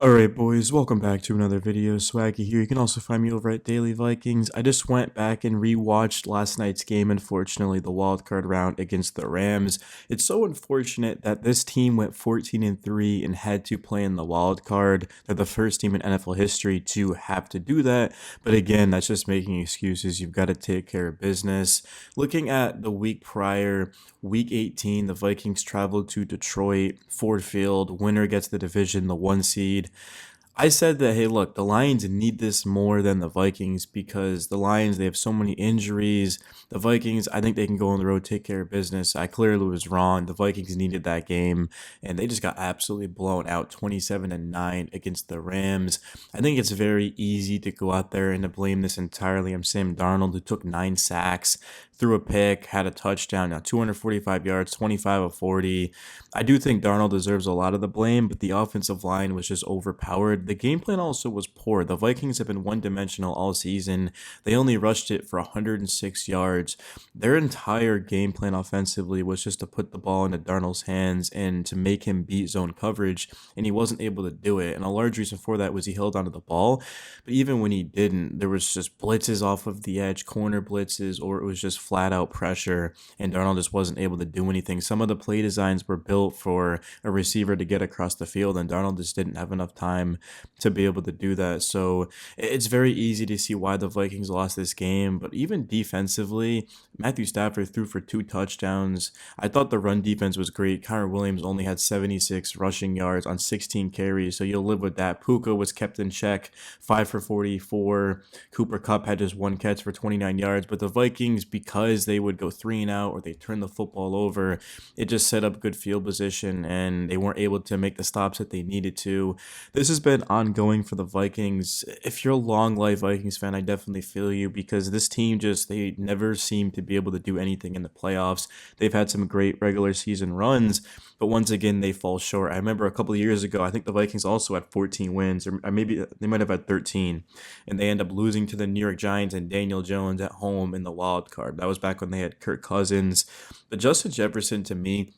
Alright boys, welcome back to another video. Swaggy here. You can also find me over at Daily Vikings. I just went back and rewatched last night's game, unfortunately, the wild card round against the Rams. It's so unfortunate that this team went 14-3 and had to play in the wild card. They're the first team in NFL history to have to do that. But again, that's just making excuses. You've got to take care of business. Looking at the week prior, week 18, the Vikings traveled to Detroit, Ford Field. Winner gets the division, the 1 seed. I said that, hey, look, the Lions need this more than the Vikings because the Lions, they have so many injuries. The Vikings, I think they can go on the road, take care of business. I clearly was wrong. The Vikings needed that game, and they just got absolutely blown out 27-9 against the Rams. I think it's very easy to go out there and to blame this entirely on Sam Darnold, who took 9 sacks, threw a pick, had a touchdown, now 245 yards, 25 of 40. I do think Darnold deserves a lot of the blame, but the offensive line was just overpowered. The game plan also was poor. The Vikings have been one-dimensional all season. They only rushed it for 106 yards. Their entire game plan offensively was just to put the ball into Darnold's hands and to make him beat zone coverage, and he wasn't able to do it. And a large reason for that was he held onto the ball, but even when he didn't, there was just blitzes off of the edge, corner blitzes, or it was just flat out pressure, and Darnold just wasn't able to do anything. Some of the play designs were built for a receiver to get across the field, and Darnold just didn't have enough time to be able to do that. So it's very easy to see why the Vikings lost this game, but even defensively, Matthew Stafford threw for 2 touchdowns. I thought the run defense was great. Connor Williams only had 76 rushing yards on 16 carries, so you'll live with that. Puka was kept in check, 5 for 44. Cooper Kupp had just 1 catch for 29 yards, but the Vikings, because they would go 3-and-out or they turn the football over, it just set up good field position and they weren't able to make the stops that they needed to. This has been ongoing for the Vikings. If you're a long life Vikings fan, I definitely feel you because this team they never seem to be able to do anything in the playoffs. They've had some great regular season runs, but once again, they fall short. I remember a couple of years ago, I think the Vikings also had 14 wins, or maybe they might have had 13, and they end up losing to the New York Giants and Daniel Jones at home in the wild card. That was back when they had Kirk Cousins. But Justin Jefferson, to me,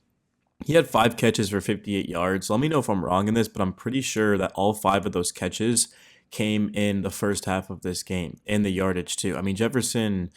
he had 5 catches for 58 yards. Let me know if I'm wrong in this, but I'm pretty sure that all 5 of those catches came in the first half of this game, and the yardage too. I mean, Jefferson,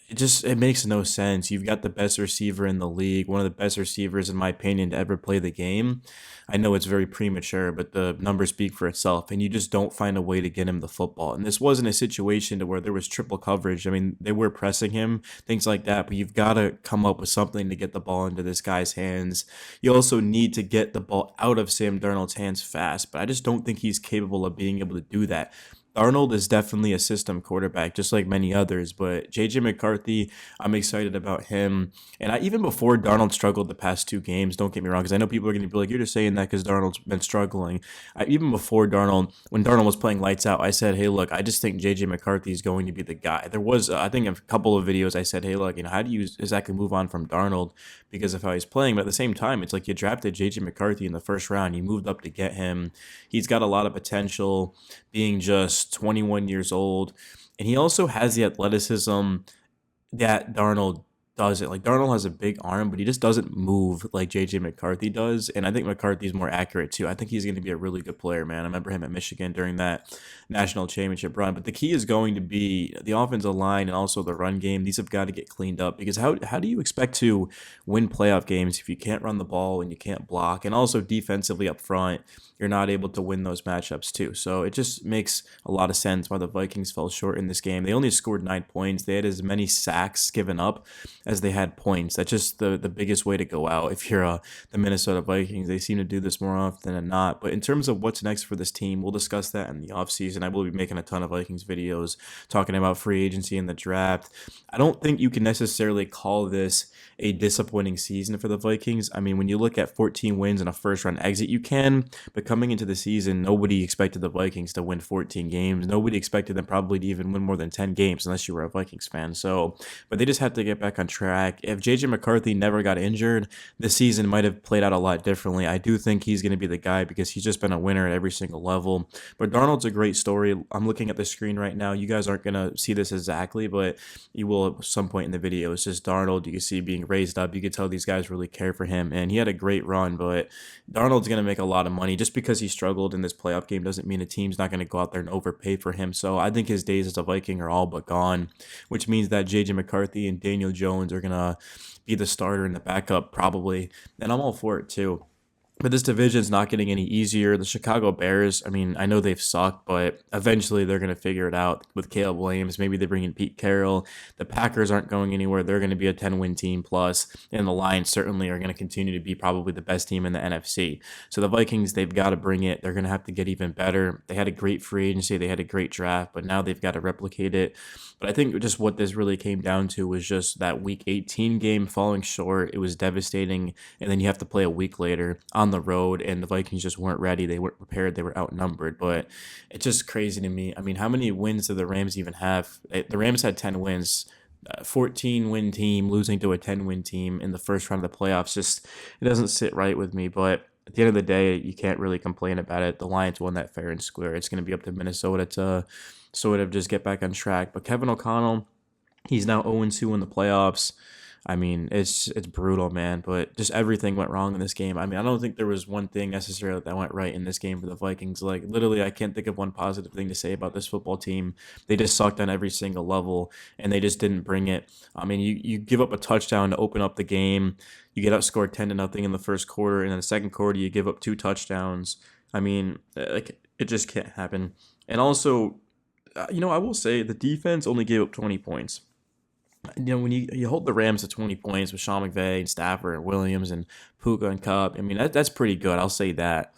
it makes no sense. You've got the best receiver in the league, one of the best receivers in my opinion to ever play the game. I know it's very premature, but the numbers speak for itself, and you just don't find a way to get him the football. And this wasn't a situation to where there was triple coverage. I mean, they were pressing him, things like that, but you've got to come up with something to get the ball into this guy's hands. You also need to get the ball out of Sam Darnold's hands fast, but I just don't think he's capable of being able to do that. Arnold is definitely a system quarterback, just like many others. But JJ McCarthy, I'm excited about him. And even before Darnold struggled the past 2 games, don't get me wrong, because I know people are going to be like, you're just saying that because Darnold's been struggling. Even before Darnold, when Darnold was playing lights out, I said, hey, look, I just think JJ McCarthy is going to be the guy. There was, I think, a couple of videos I said, hey, look, how do you exactly move on from Darnold because of how he's playing? But at the same time, it's like you drafted JJ McCarthy in the first round. You moved up to get him. He's got a lot of potential, being just 21 years old, and he also has the athleticism that Darnold doesn't. Like, Darnold has a big arm, but he just doesn't move like JJ McCarthy does, and I think McCarthy's more accurate too. I think he's going to be a really good player, man. I remember him at Michigan during that national championship run, but the key is going to be the offensive line and also the run game. These have got to get cleaned up because how do you expect to win playoff games if you can't run the ball and you can't block, and also defensively up front you're not able to win those matchups too. So it just makes a lot of sense why the Vikings fell short in this game. They only scored 9 points. They had as many sacks given up as they had points. That's just the biggest way to go out. If you're the Minnesota Vikings, they seem to do this more often than not. But in terms of what's next for this team, we'll discuss that in the offseason. I will be making a ton of Vikings videos talking about free agency and the draft. I don't think you can necessarily call this a disappointing season for the Vikings. I mean, when you look at 14 wins and a first round exit, you can, but coming into the season, nobody expected the Vikings to win 14 games. Nobody expected them probably to even win more than 10 games unless you were a Vikings fan. So, but they just have to get back on track. If JJ McCarthy never got injured, the season might have played out a lot differently. I do think he's going to be the guy because he's just been a winner at every single level. But Darnold's a great story. I'm looking at the screen right now. You guys aren't going to see this exactly, but you will at some point in the video. It's just Darnold. You can see being raised up. You can tell these guys really care for him, and he had a great run. But Darnold's going to make a lot of money just because he struggled in this playoff game doesn't mean a team's not going to go out there and overpay for him. So I think his days as a Viking are all but gone, which means that JJ McCarthy and Daniel Jones are going to be the starter and the backup probably. And I'm all for it too. But this division's not getting any easier. The Chicago Bears, I mean, I know they've sucked, but eventually they're going to figure it out with Caleb Williams. Maybe they bring in Pete Carroll. The Packers aren't going anywhere. They're going to be a 10-win team plus, and the Lions certainly are going to continue to be probably the best team in the NFC. So the Vikings, they've got to bring it. They're going to have to get even better. They had a great free agency. They had a great draft, but now they've got to replicate it. But I think just what this really came down to was just that Week 18 game falling short. It was devastating, and then you have to play a week later on the road, and the Vikings just weren't ready. They weren't prepared. They were outnumbered. But it's just crazy to me. I mean, how many wins do the Rams even have? The Rams had 10 wins. 14-win team losing to a 10-win team in the first round of the playoffs. Just it doesn't sit right with me. But at the end of the day, you can't really complain about it. The Lions won that fair and square. It's going to be up to Minnesota to sort of just get back on track. But Kevin O'Connell, he's now 0-2 in the playoffs. I mean, it's brutal, man. But just everything went wrong in this game. I mean, I don't think there was one thing necessarily that went right in this game for the Vikings. Like, literally, I can't think of one positive thing to say about this football team. They just sucked on every single level, and they just didn't bring it. I mean, you give up a touchdown to open up the game. You get outscored 10-0 in the first quarter, and in the second quarter, you give up 2 touchdowns. I mean, like, it just can't happen. And also, I will say the defense only gave up 20 points. When you hold the Rams to 20 points with Sean McVay and Stafford and Williams and Puka and Cup, I mean, that's pretty good. I'll say that.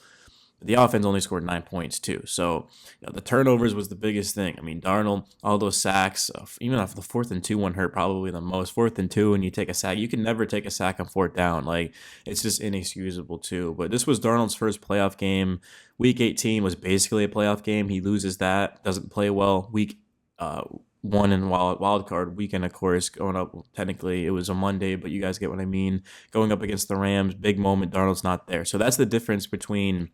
The offense only scored 9 points too. So the turnovers was the biggest thing. I mean, Darnold, all those sacks, even off the 4th and 2 one hurt probably the most. 4th and 2 and you take a sack. You can never take a sack on 4th down. Like, it's just inexcusable too. But this was Darnold's first playoff game. Week 18 was basically a playoff game. He loses that, doesn't play well. Week 1 in wild card weekend, of course, going up. Technically, it was a Monday, but you guys get what I mean. Going up against the Rams, big moment. Darnold's not there, so that's the difference between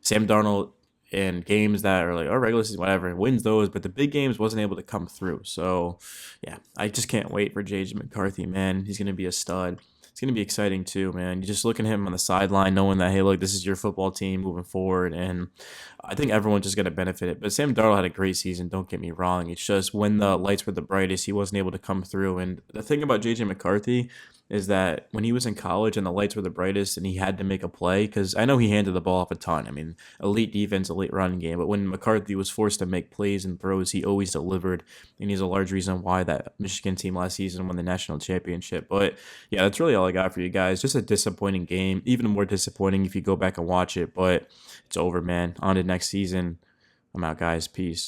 Sam Darnold and games that are like, regular season, whatever, wins those, but the big games wasn't able to come through. So, yeah, I just can't wait for JJ McCarthy, man. He's gonna be a stud. It's going to be exciting too, man. You just look at him on the sideline knowing that, hey, look, this is your football team moving forward, and I think everyone's just going to benefit it. But Sam Darnold had a great season, don't get me wrong. It's just when the lights were the brightest, he wasn't able to come through. And the thing about JJ McCarthy is that when he was in college and the lights were the brightest and he had to make a play, because I know he handed the ball off a ton. I mean, elite defense, elite running game. But when McCarthy was forced to make plays and throws, he always delivered. And he's a large reason why that Michigan team last season won the national championship. But yeah, that's really all I got for you guys. Just a disappointing game. Even more disappointing if you go back and watch it. But it's over, man. On to next season. I'm out, guys. Peace.